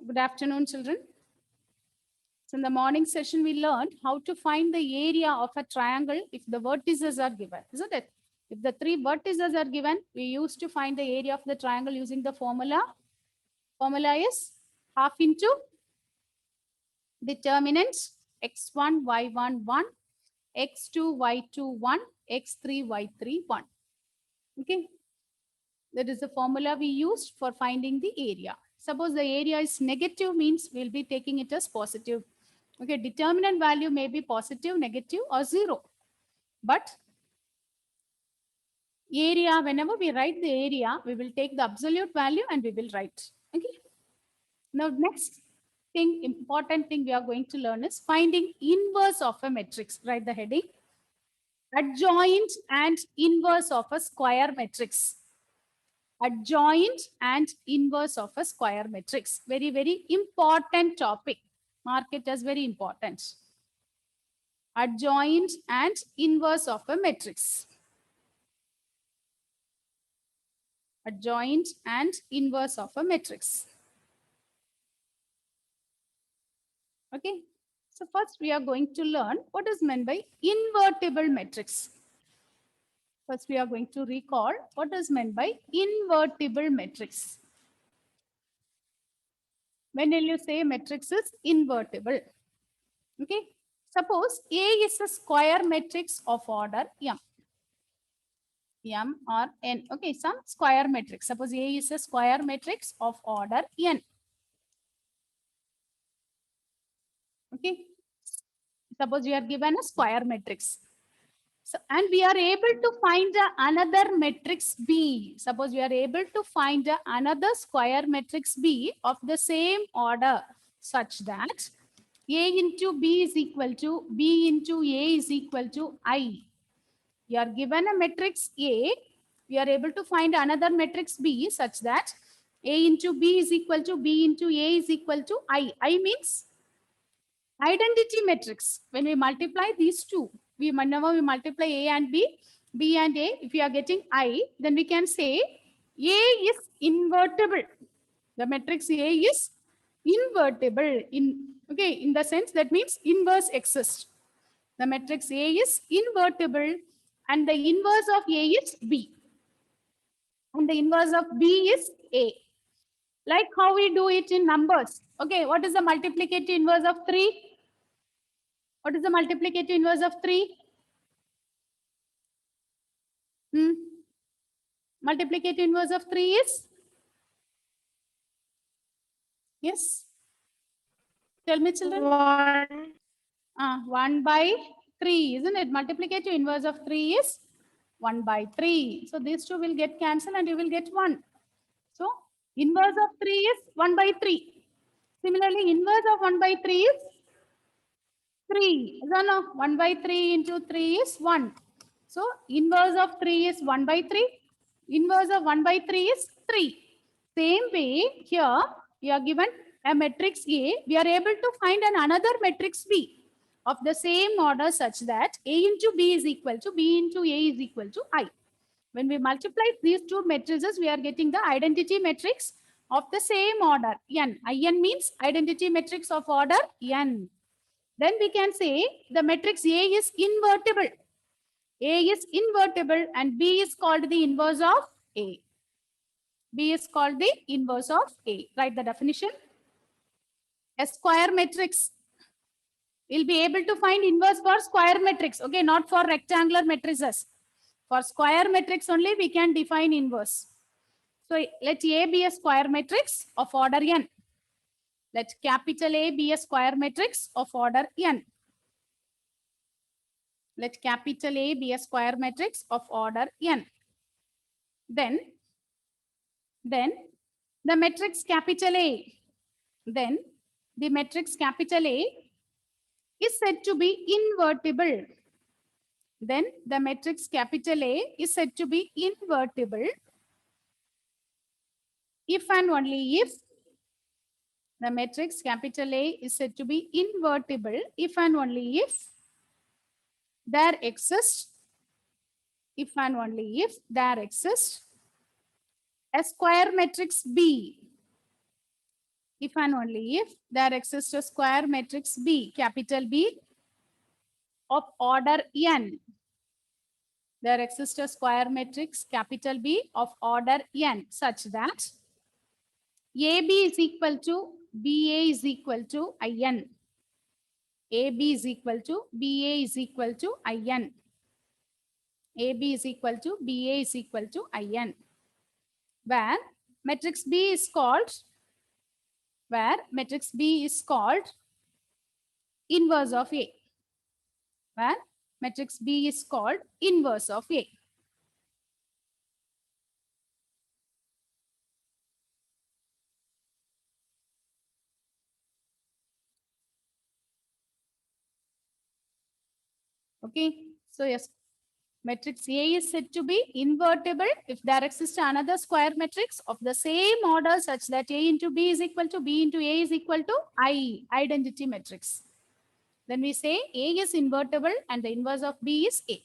Good afternoon, children. So in the morning session, we learned how to find the area of a triangle if the vertices are given, isn't it? If the three vertices are given, we used to find the area of the triangle using the formula. Formula is half into determinants x1, y1, 1, x2, y2, 1, x3, y3, 1. Okay. That is the formula we used for finding the area. Suppose the area is negative, means we'll be taking it as positive. Okay, determinant value may be positive, negative, or 0. But area, whenever we write the area, we will take the absolute value and we will write. Okay. Now, next thing, important thing we are going to learn is finding inverse of a matrix. Write the heading. Adjoint and inverse of a square matrix. Adjoint and inverse of a square matrix. Very, very important topic. Mark it as very important. Adjoint and inverse of a matrix. Adjoint and inverse of a matrix. Okay. So first we are going to learn what is meant by invertible matrix. First we are going to recall what is meant by invertible matrix. When will you say matrix is invertible? Okay. Suppose A is a square matrix of order M. M or N. Okay, some square matrix. Suppose A is a square matrix of order N. Okay. Suppose we are given a square matrix. So, and we are able to find another matrix B. Suppose we are able to find another square matrix B of the same order such that A into B is equal to B into A is equal to I. We are given a matrix A. We are able to find another matrix B such that A into B is equal to B into A is equal to I. I means identity matrix. When we multiply these two, whenever we multiply A and B and A, if we are getting I, then we can say A is invertible. The matrix A is invertible. In the sense that means inverse exists. The matrix A is invertible and the inverse of A is B. And the inverse of B is A. Like how we do it in numbers. Okay, what is the multiplicative inverse of 3? What is the multiplicative inverse of 3? Multiplicative inverse of 3 is? Yes. Tell me, children. 1 by 3, isn't it? Multiplicative inverse of 3 is 1 by 3. So these two will get cancelled and you will get 1. So inverse of 3 is 1 by 3. Similarly, inverse of 1 by 3 is 3. So no, 1 by 3 into 3 is 1. So inverse of 3 is 1 by 3. Inverse of 1 by 3 is 3. Same way, here we are given a matrix A. We are able to find another matrix B of the same order such that A into B is equal to B into A is equal to I. When we multiply these two matrices, we are getting the identity matrix of the same order N. IN means identity matrix of order N. Then we can say the matrix A is invertible. A is invertible and B is called the inverse of A. B is called the inverse of A. Write the definition. A square matrix. We'll be able to find inverse for square matrix. Okay, not for rectangular matrices. For square matrix only we can define inverse. So let A be a square matrix of order N. Let capital A be a square matrix of order N. Let capital A be a square matrix of order N. Then the matrix capital A. Then the matrix capital A is said to be invertible. Then the matrix capital A is said to be invertible if and only if the matrix capital A is said to be invertible if and only if there exists a square matrix B if and only if there exists a square matrix B, capital B, of order n. There exists a square matrix capital B of order n such that AB is equal to BA is equal to IN. AB is equal to BA is equal to IN. AB is equal to BA is equal to IN. Where matrix B is called, inverse of A. Where matrix B is called inverse of A. Okay, so yes, matrix A is said to be invertible if there exists another square matrix of the same order such that A into B is equal to B into A is equal to I, identity matrix. Then we say A is invertible and the inverse of B is A.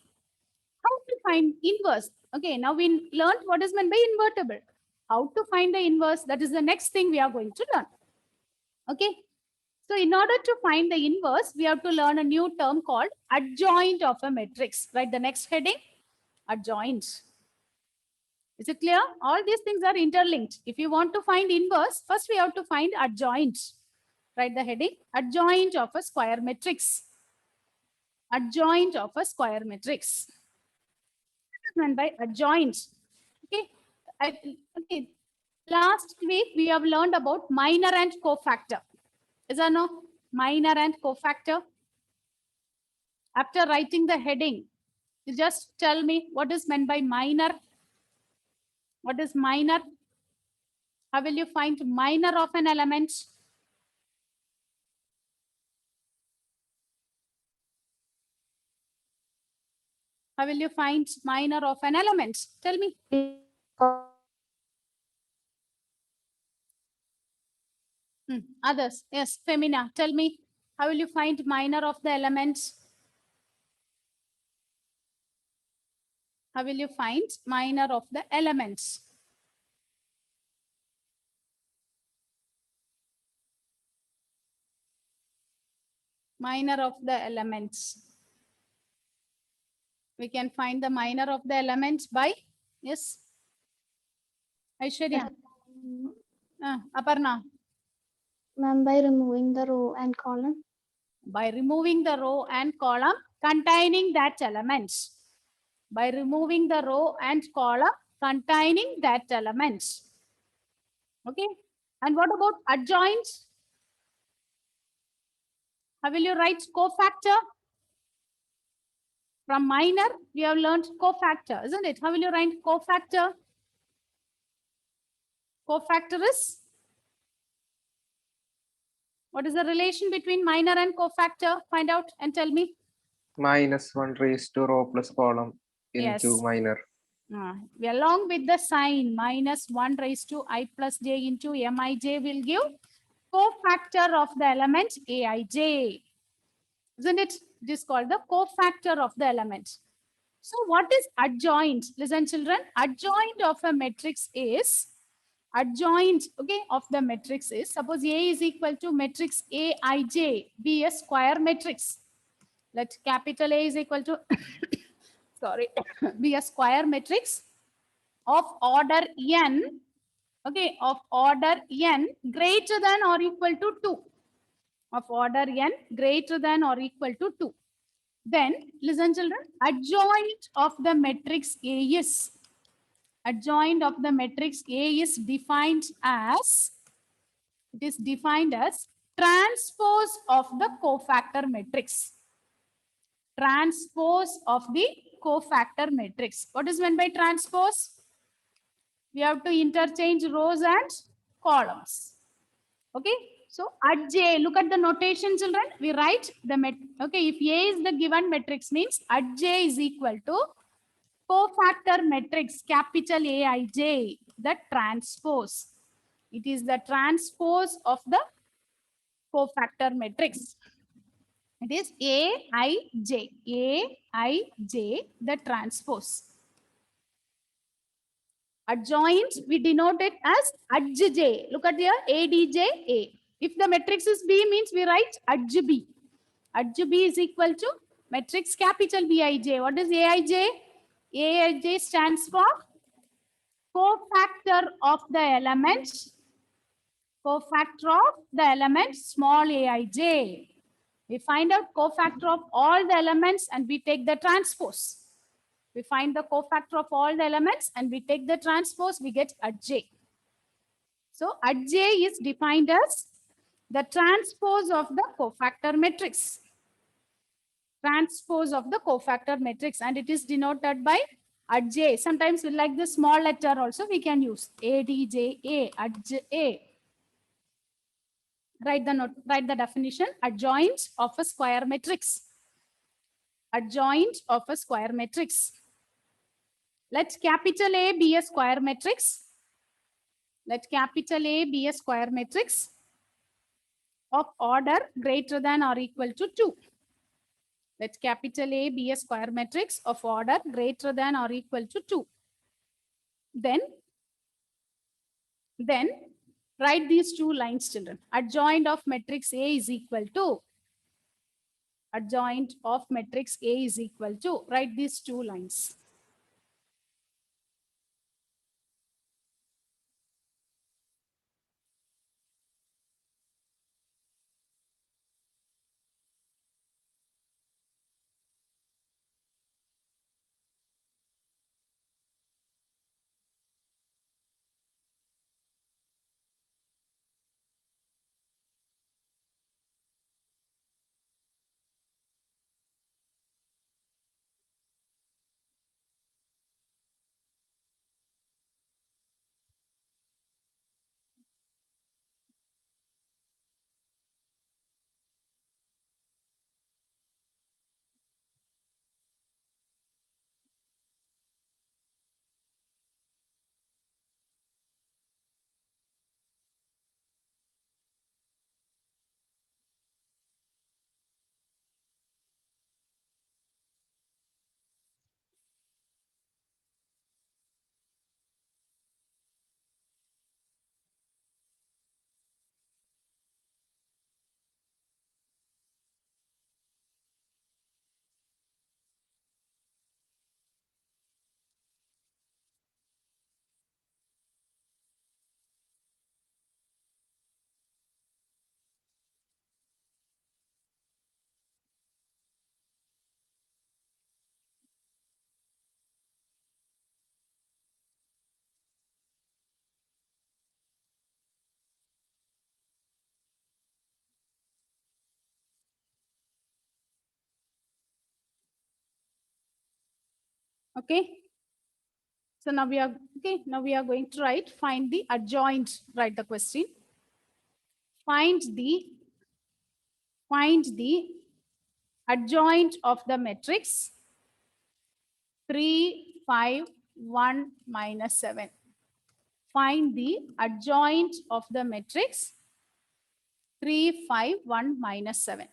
How to find inverse? Okay, now we learned what is meant by invertible. How to find the inverse? That is the next thing we are going to learn. Okay, so in order to find the inverse, we have to learn a new term called adjoint of a matrix. Right, the next heading, adjoint. Is it clear? All these things are interlinked. If you want to find inverse, first we have to find adjoint. Write the heading, adjoint of a square matrix. Adjoint of a square matrix. What is meant by adjoint? Okay. Okay. Last week we have learned about minor and cofactor. Is that no? Minor and cofactor. After writing the heading, you just tell me what is meant by minor. What is minor? How will you find minor of an element? How will you find minor of an element? Tell me. Others. Yes, Femina, tell me. How will you find minor of the elements? How will you find minor of the elements? Minor of the elements. We can find the minor of the elements by, yes, Aishwarya. Aparna. Ma'am, by removing the row and column. By removing the row and column containing that element. By removing the row and column containing that element. Okay. And what about adjoint? How will you write cofactor? From minor, we have learned cofactor, isn't it? How will you write cofactor? Cofactor is? What is the relation between minor and cofactor? Find out and tell me. -1 raised to row plus column into Yes. minor. Along with the sign -1 raised to I plus j into mij will give cofactor of the element aij. Isn't it? It is called the cofactor of the element. So what is adjoint? Listen, children. Adjoint of a matrix is adjoint, okay, of the matrix is, suppose A is equal to matrix aij, be a square matrix. Let capital A is equal to sorry, be a square matrix of order n, okay, of order n greater than or equal to 2. Of order n greater than or equal to 2. Then, listen children, adjoint of the matrix A is, adjoint of the matrix A is defined as, it is defined as transpose of the cofactor matrix. Transpose of the cofactor matrix. What is meant by transpose? We have to interchange rows and columns. Okay. So adj, look at the notation, children. We write the okay. If A is the given matrix, means adj is equal to cofactor matrix capital Aij, the transpose. It is the transpose of the cofactor matrix. It is Aij, the transpose. Adjoint, we denote it as adj. Look at here, adj, A. If the matrix is B, means we write adj B. Adj B is equal to matrix capital Bij. What is Aij? Aij stands for cofactor of the element. Cofactor of the element small aij. We find out cofactor of all the elements and we take the transpose. We find the cofactor of all the elements and we take the transpose, we get adj. So adj is defined as the transpose of the cofactor matrix. Transpose of the cofactor matrix, and it is denoted by adj. Sometimes we like the small letter also we can use adj, adj A. Write the definition. Adjoint of a square matrix. Adjoint of a square matrix. Let capital A be a square matrix. Let capital A be a square matrix of order greater than or equal to 2. Let capital A be a square matrix of order greater than or equal to 2. Then write these two lines, children. Adjoint of matrix A is equal to. Adjoint of matrix A is equal to. Write these two lines. Okay. So now we are going to find the adjoint. Write the question. Find the adjoint of the matrix 3, 5, 1, minus 7. Find the adjoint of the matrix 3, 5, 1, minus 7.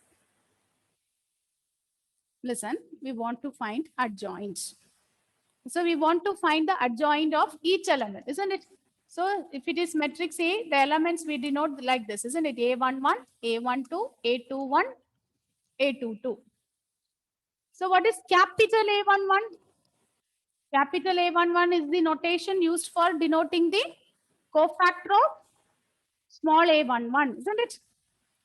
Listen, we want to find adjoint. So we want to find the adjoint of each element, isn't it? So if it is matrix A, the elements we denote like this, isn't it? A11, A12, A21, A22. So what is capital A11? Capital A11 is the notation used for denoting the cofactor of small a11, isn't it?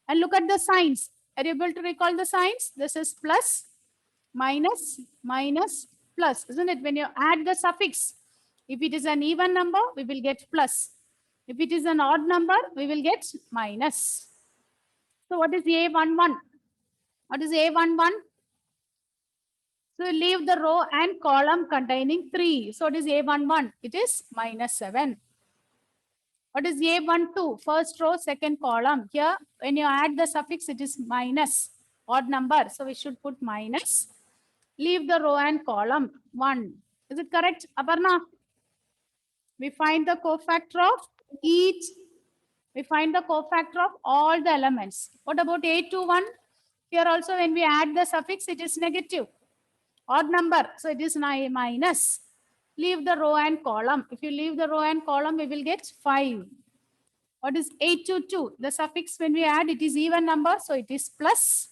And look at the signs. Are you able to recall the signs? This is plus, minus, minus, plus, isn't it? When you add the suffix, if it is an even number, we will get plus. If it is an odd number, we will get minus. So what is A11? What is A11? So leave the row and column containing 3. So what is A11? It is minus 7. What is A12? First row, second column. Here, when you add the suffix, it is minus, odd number. So we should put minus. Leave the row and column 1. Is it correct, Aparna? We find the cofactor of each. We find the cofactor of all the elements. What about A21? Here also, when we add the suffix, it is negative, odd number. So it is minus. leave the row and column. If you leave the row and column, we will get 5. What is 8 to 2? The suffix when we add, it is even number, so it is plus.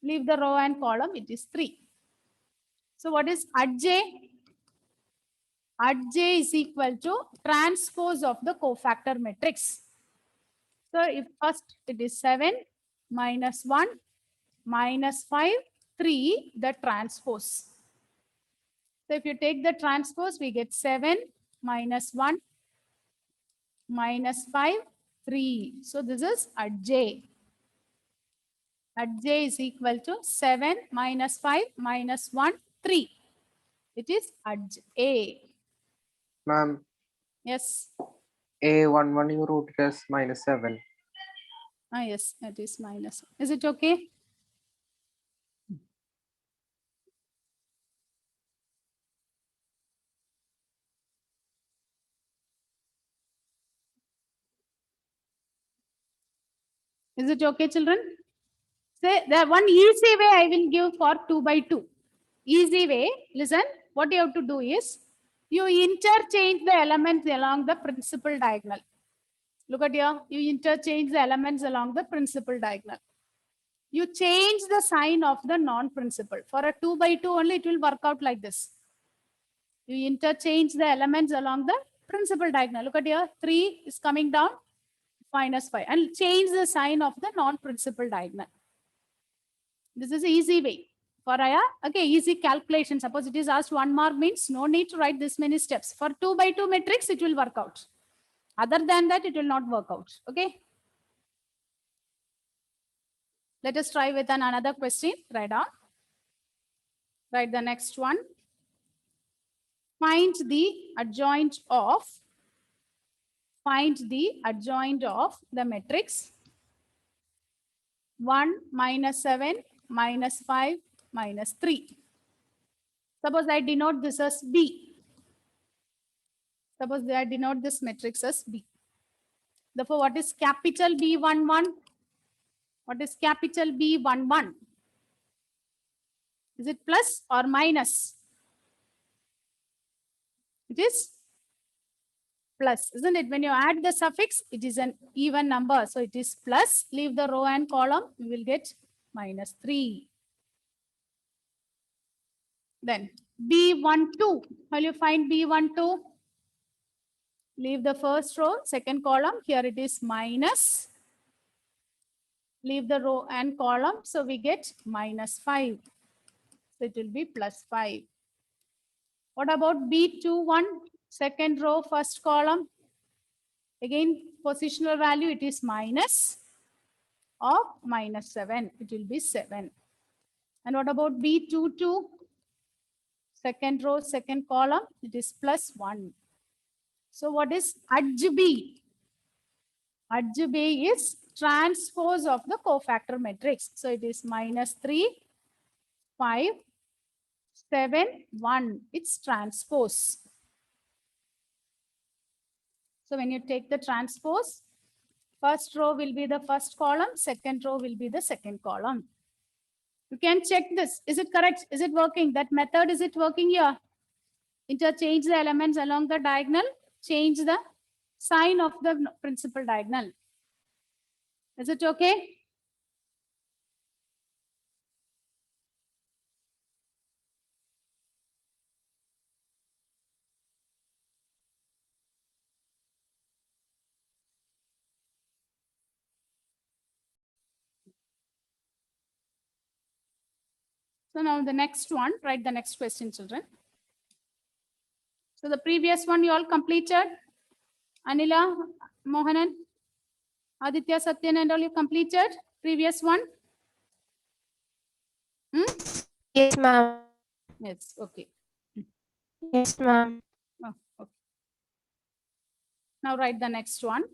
Leave the row and column, it is 3. So what is adj? Adj is equal to transpose of the cofactor matrix. So if first it is 7 minus 1 minus 5, 3, the transpose. So if you take the transpose, we get 7 minus 1 minus 5, 3. So this is adj. Adj is equal to 7 minus 5 minus 1, 3. It is adj A. Ma'am, Yes. A11 you wrote it as -7. Ah, yes, it is minus. Is it okay? Is it okay, children? Say the one easy way I will give for 2 by 2. Easy way, listen, what you have to do is you interchange the elements along the principal diagonal. Look at here, you interchange the elements along the principal diagonal. You change the sign of the non-principal. For a 2 by 2 only, it will work out like this. You interchange the elements along the principal diagonal. Look at here, 3 is coming down, minus 5, and change the sign of the non-principal diagonal. This is easy way for okay, easy calculation. Suppose it is asked 1 mark, means no need to write this many steps. For 2 by 2 matrix, it will work out. Other than that, it will not work out. Okay. Let us try with another question. Write down. Write the next one. Find the adjoint of the matrix 1 minus 7 minus 5 minus 3. Suppose I denote this as B. Suppose I denote this matrix as B. Therefore, what is capital B11? What is capital B11? Is it plus or minus? It is plus, isn't it? When you add the suffix, it is an even number. So it is plus. Leave the row and column. We will get minus 3. Then B12. How will you find B12? Leave the first row, second column. Here it is minus. Leave the row and column. So we get minus 5. So it will be plus 5. What about B21? Second row, first column. Again, positional value, it is minus of minus 7. It will be 7. And what about B22? Second row, second column, it is plus 1. So what is adj B? Adj B is transpose of the cofactor matrix. So it is minus 3, 5, 7, 1. It's transpose. So when you take the transpose, first row will be the first column, second row will be the second column. You can check this. Is it correct? Is it working? That method, is it working here? Interchange the elements along the diagonal, change the sign of the principal diagonal. Is it okay? So now the next one, write the next question, children. So the previous one you all completed. Anila, Mohanan, Aditya, Satyan and all you completed. Previous one. Yes, ma'am. Yes, okay. Yes, ma'am. Oh, okay. Now write the next one.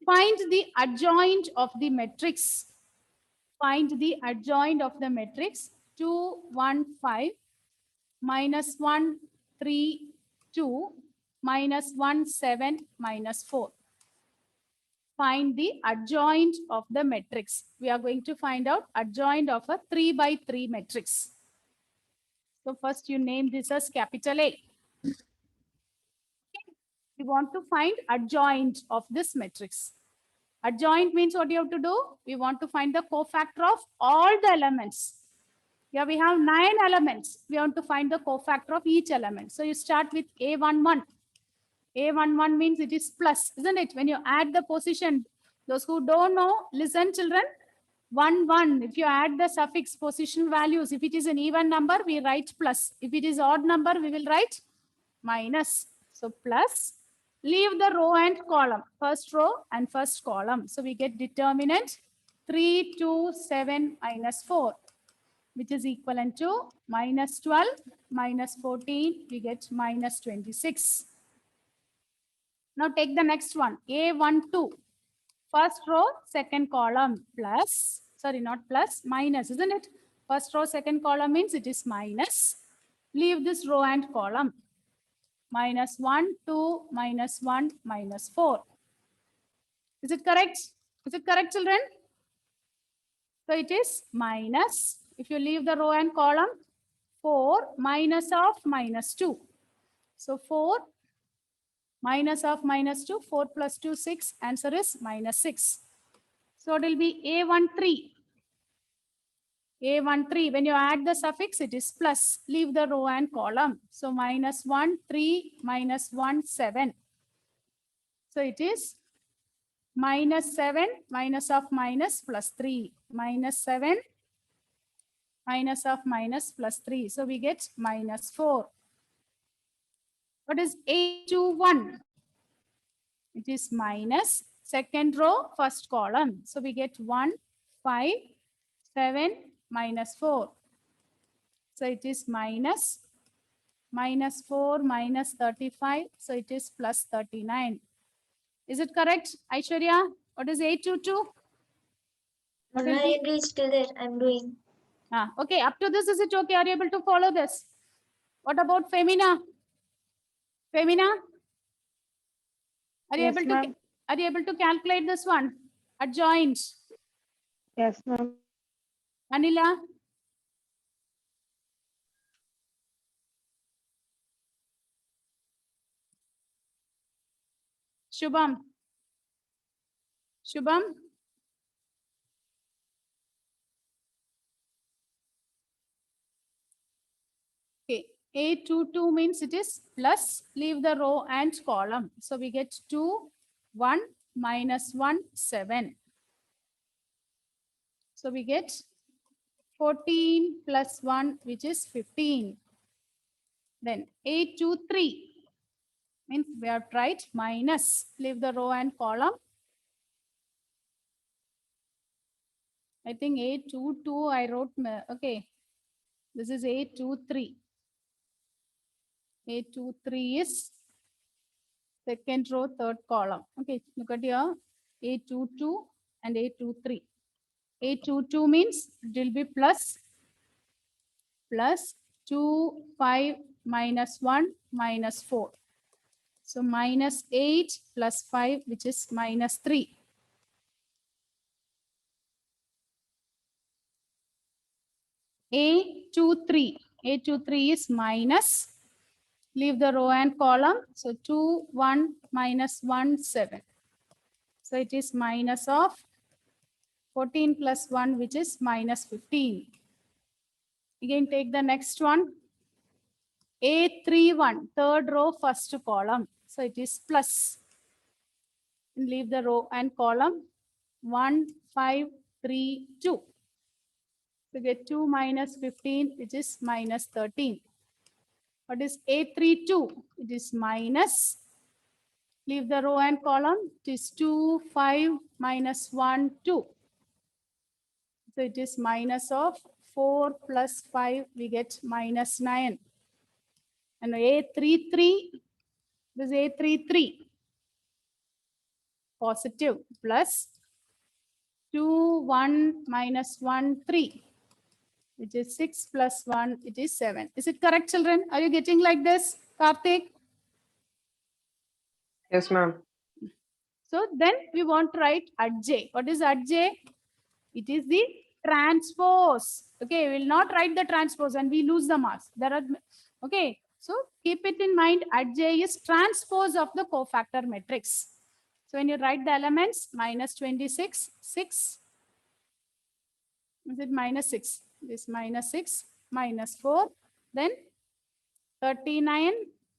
Find the adjoint of the matrix. Find the adjoint of the matrix 2, 1, 5, minus 1, 3, 2, minus 1, 7, minus 4. Find the adjoint of the matrix. We are going to find out adjoint of a 3 by 3 matrix. So first you name this as capital A. We want to find adjoint of this matrix. Adjoint means what you have to do? We want to find the cofactor of all the elements. Here we have 9 elements. We want to find the cofactor of each element. So you start with A11. A11 means it is plus, isn't it? When you add the position, those who don't know, listen children. 1, 1. If you add the suffix position values, if it is an even number, we write plus. If it is odd number, we will write minus. So plus. Leave the row and column, first row and first column. So we get determinant 3, 2, 7, minus 4, which is equivalent to minus 12, minus 14, we get minus 26. Now take the next one, A12, first row, second column, plus, sorry, not plus, minus, isn't it? First row, second column means it is minus. Leave this row and column. Minus 1, 2, minus 1, minus 4. Is it correct? Is it correct, children? So it is minus, if you leave the row and column, 4 minus of minus 2. So 4 minus of minus 2, 4 plus 2, 6. Answer is minus 6. So it will be A13. A13, when you add the suffix, it is plus. Leave the row and column. So minus 1, 3, minus 1, 7. So it is minus 7, minus of minus, plus 3. Minus 7, minus of minus, plus 3. So we get minus 4. What is A21? It is minus second row, first column. So we get 1, 5, 7, minus 4. So it is minus 4, minus 35. So it is plus 39. Is it correct, Aishwarya? What is A22? What will I be? agree, still there. I'm doing. Okay, up to this, is it okay? Are you able to follow this? What about Femina? Femina? Are you Yes, able to ma'am. are you able to calculate this one? Adjoint. Yes, ma'am. Anila? Shubham? Shubham? Okay, A22 means it is plus, leave the row and column. So we get 2, 1, minus 1, 7. So we get 14 plus 1, which is 15. Then A23 means we have tried minus, leave the row and column. I think A22 I wrote, okay. This is A23. A23 is second row, third column. Okay, look at here. A22 and A23. A22 means it will be plus 2, 5, minus 1, minus 4. So minus 8 plus 5, which is minus 3. A23 is minus, leave the row and column. So 2, 1, minus 1, 7. So it is minus of 14 plus 1, which is minus 15. Again, take the next one. A31, third row, first column. So it is plus. Leave the row and column. 1, 5, 3, 2. So get 2 minus 15, which is minus 13. What is A32? It is minus. Leave the row and column. It is 2, 5, minus 1, 2. So it is minus of 4 plus 5, we get minus 9. And A33, this is A33. Positive plus 2, 1, minus 1, 3. Which is 6 plus 1, it is 7. Is it correct, children? Are you getting like this, Karthik? Yes, ma'am. So then we want to write adj. What is adj? It is the transpose. Okay, we will not write the transpose and we lose the marks. There are, okay, so keep it in mind, adj is transpose of the cofactor matrix. So when you write the elements, minus 26, 6, is it minus 6? This minus 6, minus 4, then 39,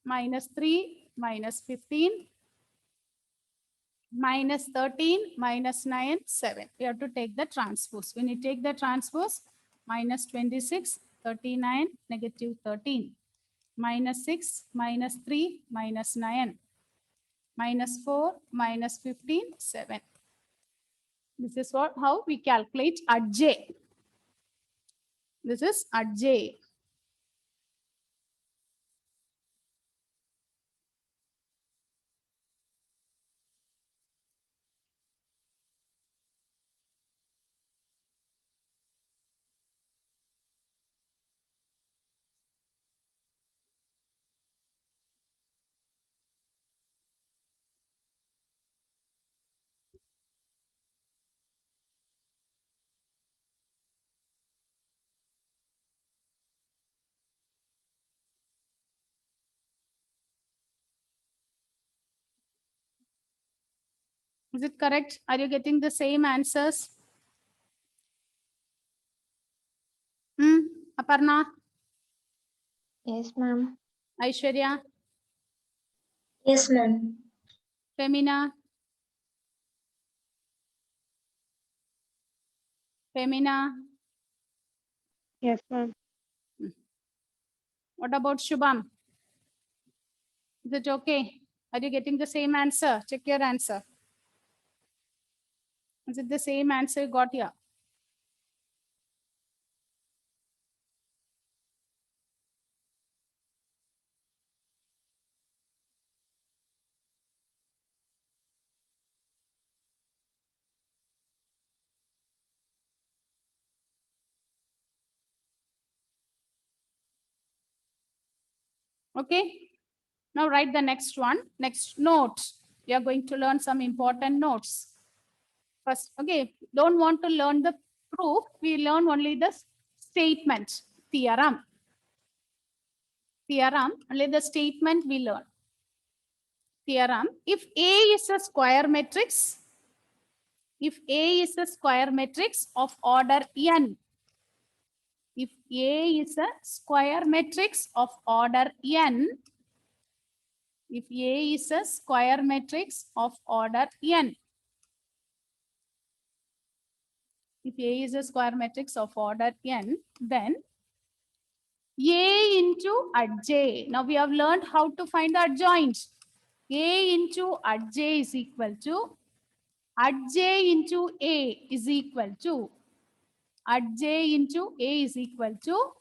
minus 3, minus 15, minus 13, minus 9, 7. We have to take the transpose. When you take the transpose, minus 26, 39, negative 13, minus 6, minus 3, minus 9, minus 4, minus 15, 7. This is what how we calculate adj. This is adj. Is it correct? Are you getting the same answers? Hmm? Aparna, Yes, ma'am. Aishwarya, Yes, ma'am. Femina, Femina. Yes, ma'am. What about Shubham? Is it okay? Are you getting the same answer? Check your answer. Is it the same answer you got here? Okay. Now write the next one. Next note. We are going to learn some important notes. First, okay, don't want to learn the proof. We learn only the statement, theorem. Theorem, only the statement we learn. Theorem, if A is a square matrix, if A is a square matrix of order n, if A is a square matrix of order n, if A is a square matrix of order n, if A is a square matrix of order n, then A into adj. Now we have learned how to find the adjoint. A into adj is equal to adj into A is equal to adj into A is equal to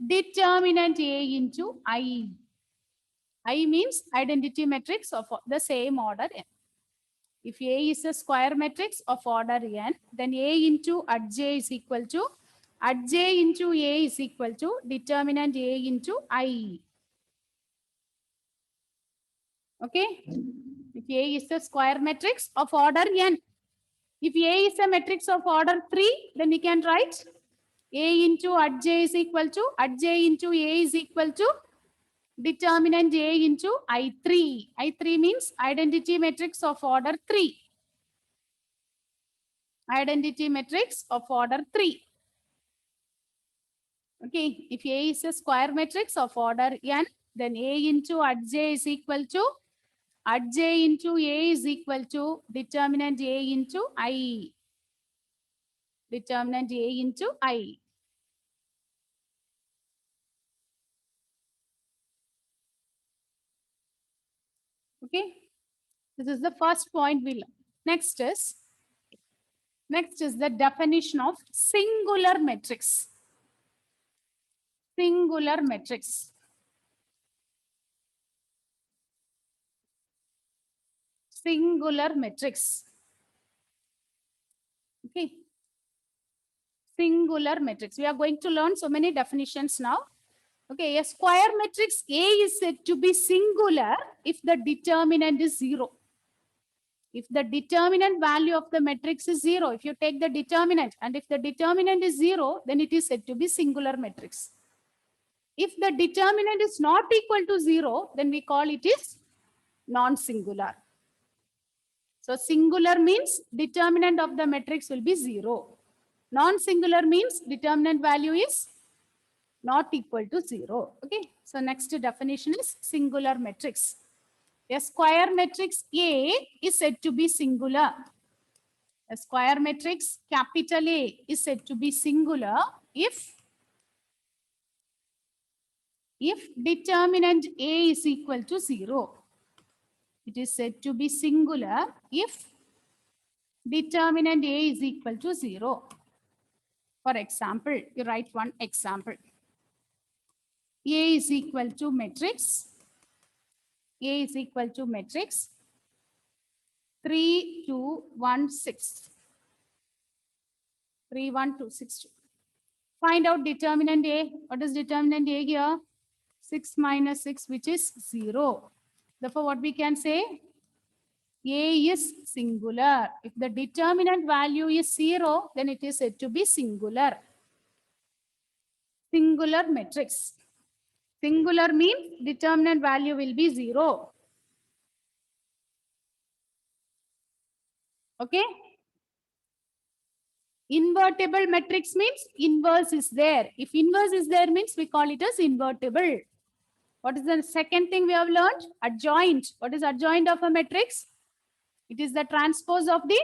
determinant A into I. I means identity matrix of the same order n. If A is a square matrix of order n, then A into adj is equal to adj into A is equal to determinant A into I. Okay. If A is a square matrix of order n. If A is a matrix of order 3, then we can write A into adj is equal to adj into A is equal to determinant A into I3. I3 means identity matrix of order 3. Identity matrix of order 3. Okay, if A is a square matrix of order n, then A into adj is equal to adj into A is equal to determinant A into I. Determinant A into I. Okay, this is the first point we learn. Next is the definition of singular matrix. Singular matrix. Singular matrix. Okay. Singular matrix. We are going to learn so many definitions now. Okay, a square matrix A is said to be singular if the determinant is 0. if the determinant value of the matrix is 0, if you take the determinant and if the determinant is 0, then it is said to be singular matrix. If the determinant is not equal to 0, then we call it is non-singular. So singular means determinant of the matrix will be 0. Non-singular means determinant value is not equal to 0. Okay. So next definition is singular matrix. A square matrix A is said to be singular. A square matrix capital A is said to be singular if determinant A is equal to 0. It is said to be singular if determinant A is equal to 0. For example, you write one example. A is equal to matrix. A is equal to matrix 3, 2, 1, 6. 3, 1, 2, 6, 2. Find out determinant A. What is determinant A here? 6 minus 6, which is 0. Therefore, what we can say? A is singular. If the determinant value is 0, then it is said to be singular. Singular matrix. Singular means determinant value will be 0. Okay. Invertible matrix means inverse is there. If inverse is there means we call it as invertible. What is the second thing we have learned? Adjoint. What is adjoint of a matrix? It is the transpose of the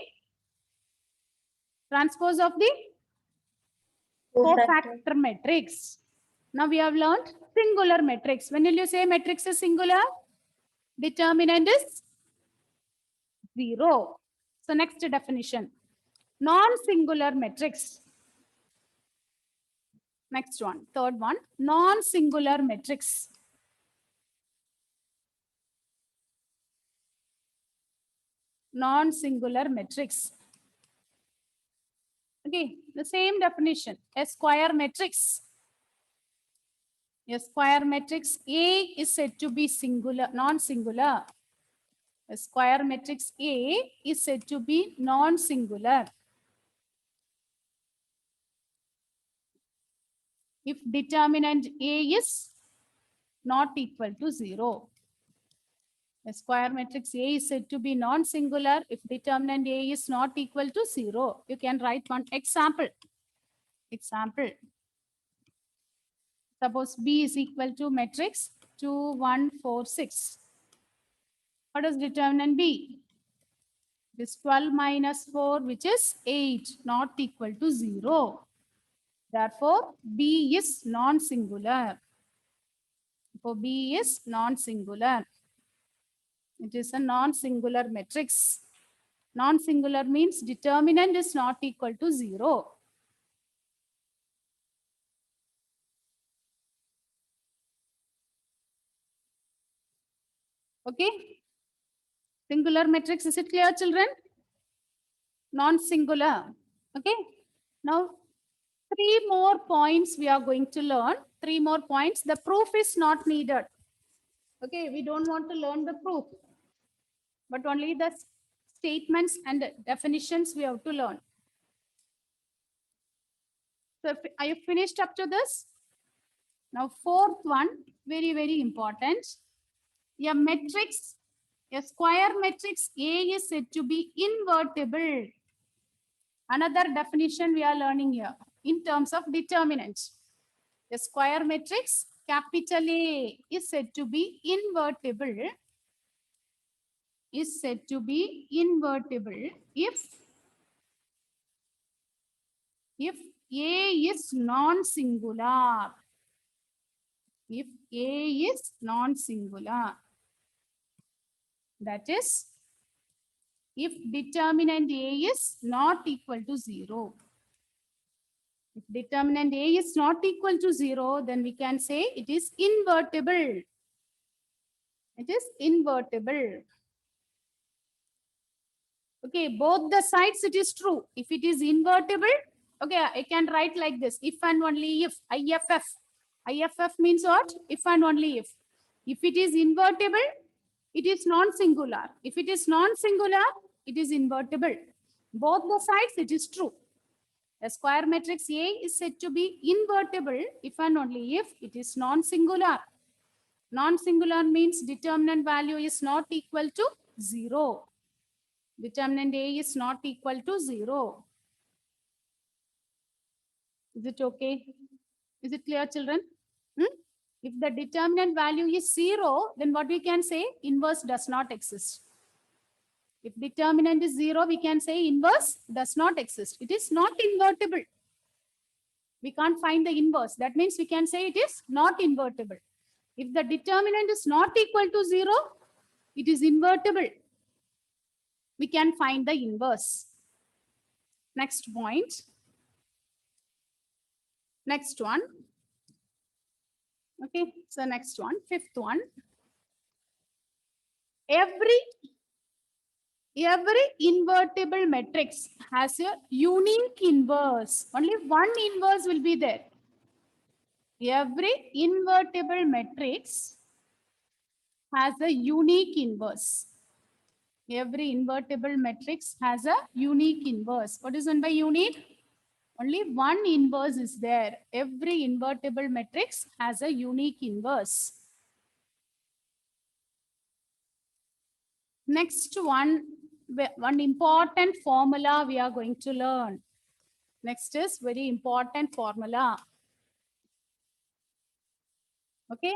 cofactor matrix. Now we have learned singular matrix. When will you say matrix is singular? Determinant is 0. So next definition. Non-singular matrix. Next one, third one, non-singular matrix. Non-singular matrix. Okay, the same definition. A square matrix. A square matrix A is said to be singular, non-singular. A square matrix A is said to be non-singular if determinant A is not equal to 0. A square matrix A is said to be non-singular if determinant A is not equal to 0. You can write one example. Example. Suppose B is equal to matrix 2, 1, 4, 6. What is determinant B? It is 12 minus 4, which is 8, not equal to 0. Therefore, B is non-singular. For B is non-singular. It is a non-singular matrix. Non-singular means determinant is not equal to 0. Okay. Singular matrix, is it clear, children? Non-singular. Okay. Now, 3 more points we are going to learn. 3 more points. The proof is not needed. Okay, we don't want to learn the proof, but only the statements and definitions we have to learn. So, are you finished up to this? Now, fourth one, very, very important. A matrix, a square matrix A is said to be invertible. Another definition we are learning here in terms of determinants. A square matrix capital A is said to be invertible. Is said to be invertible if A is non-singular. If A is non-singular. That is, if determinant A is not equal to 0. If determinant A is not equal to 0, then we can say it is invertible. It is invertible. Okay, both the sides it is true. If it is invertible, okay, I can write like this. If and only if, IFF. IFF means what? If and only if. If it is invertible, it is non-singular. If it is non-singular, it is invertible. Both the sides, it is true. A square matrix A is said to be invertible if and only if it is non-singular. Non-singular means determinant value is not equal to 0. Determinant A is not equal to 0. Is it okay? Is it clear, children? If the determinant value is 0, then what we can say? Inverse does not exist. If determinant is 0, we can say inverse does not exist. It is not invertible. We can't find the inverse. That means we can say it is not invertible. If the determinant is not equal to 0, it is invertible. We can find the inverse. Next point. Next one. Okay, so next one, fifth one. Every invertible matrix has a unique inverse. Only one inverse will be there. Every invertible matrix has a unique inverse. Every invertible matrix has a unique inverse. What is meant by unique? Only one inverse is there. Every invertible matrix has a unique inverse. Next one important formula we are going to learn. Next is very important formula. Okay.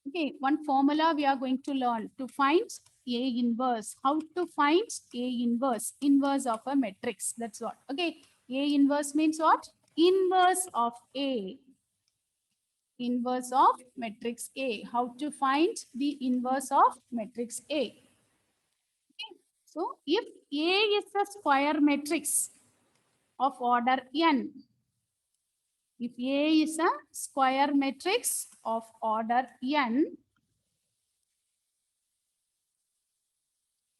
Okay, one formula we are going to learn to find A inverse. How to find A inverse? Inverse of a matrix. That's what. Okay. A inverse means what? Inverse of A. Inverse of matrix A. How to find the inverse of matrix A? Okay. So, if A is a square matrix of order n, if A is a square matrix of order n,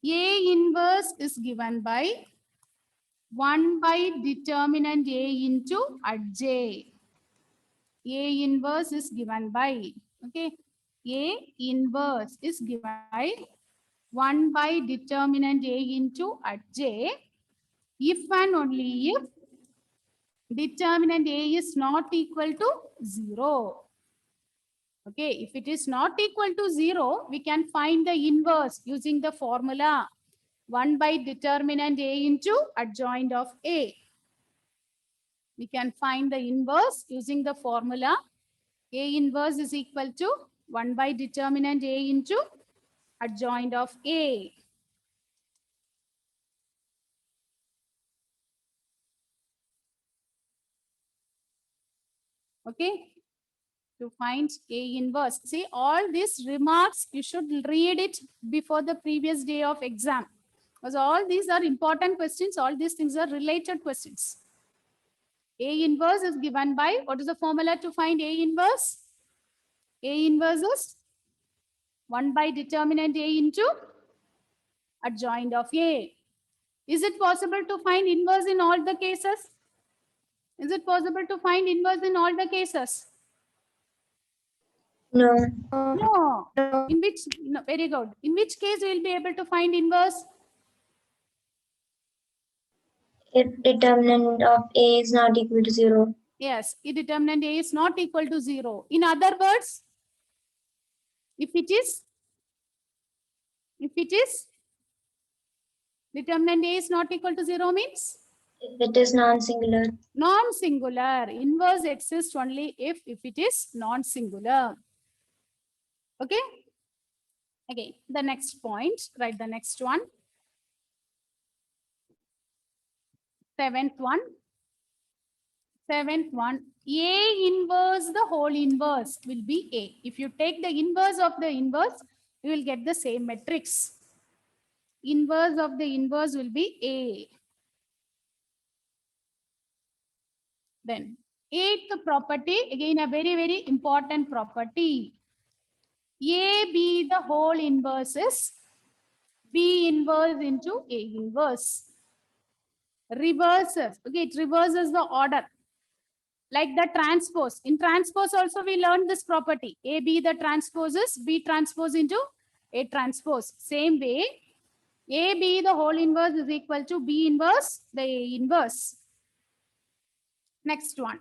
A inverse is given by 1 by determinant A into adj. A inverse is given by, okay, A inverse is given by 1 by determinant A into adj if and only if determinant A is not equal to 0. Okay, if it is not equal to 0, we can find the inverse using the formula 1 by determinant A into adjoint of A. We can find the inverse using the formula A inverse is equal to 1 by determinant A into adjoint of A. Okay, to find A inverse. See, all these remarks, you should read it before the previous day of exam. Because all these are important questions. All these things are related questions. A inverse is given by, what is the formula to find A inverse? A inverse is 1 by determinant A into adjoint of A. Is it possible to find inverse in all the cases? Is it possible to find inverse in all the cases? No. No. In which, no, very good. In which case we will be able to find inverse? If determinant of A is not equal to 0. Yes, if determinant A is not equal to 0. In other words, if it is determinant A is not equal to 0 means If it is non-singular. non-singular. Inverse exists only if it is non-singular. Okay. Okay, the next point, write the next one. Seventh one. Seventh one, A inverse, the whole inverse will be A. If you take the inverse of the inverse, you will get the same matrix. Inverse of the inverse will be A. Then, eighth property, again a very, very important property. A, B, the whole inverse is B inverse into A inverse. Reverses, okay, it reverses the order. Like the transpose. In transpose also we learned this property. A, B, the transpose is B transpose into A transpose. Same way, AB the whole inverse is equal to B inverse the A inverse. Next one.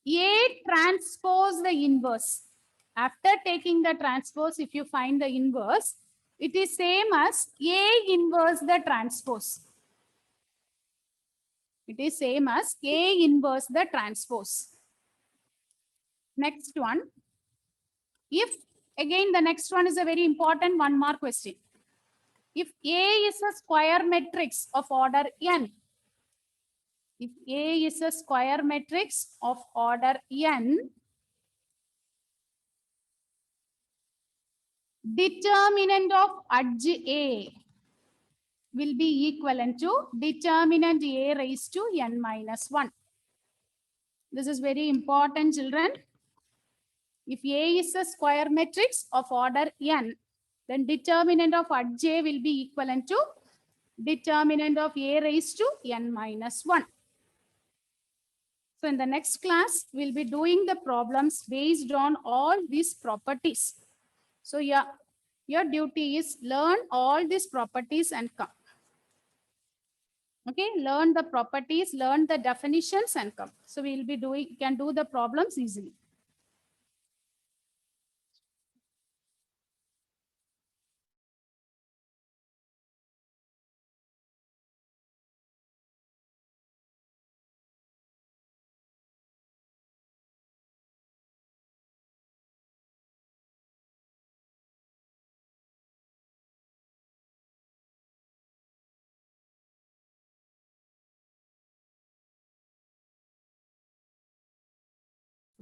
A transpose the inverse. After taking the transpose, if you find the inverse, it is same as A inverse the transpose. It is same as A inverse the transpose. Next one. If, again, the next one is a very important 1 mark question. If A is a square matrix of order n, if A is a square matrix of order n, determinant of edge A will be equivalent to determinant A raised to n minus 1. This is very important, children. If A is a square matrix of order n, then determinant of edge A will be equivalent to determinant of A raised to n minus 1. So in the next class, we'll be doing the problems based on all these properties. So yeah, your duty is learn all these properties and come. Okay, learn the properties, learn the definitions and come. So we'll be doing, you can do the problems easily.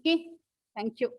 Okay, thank you.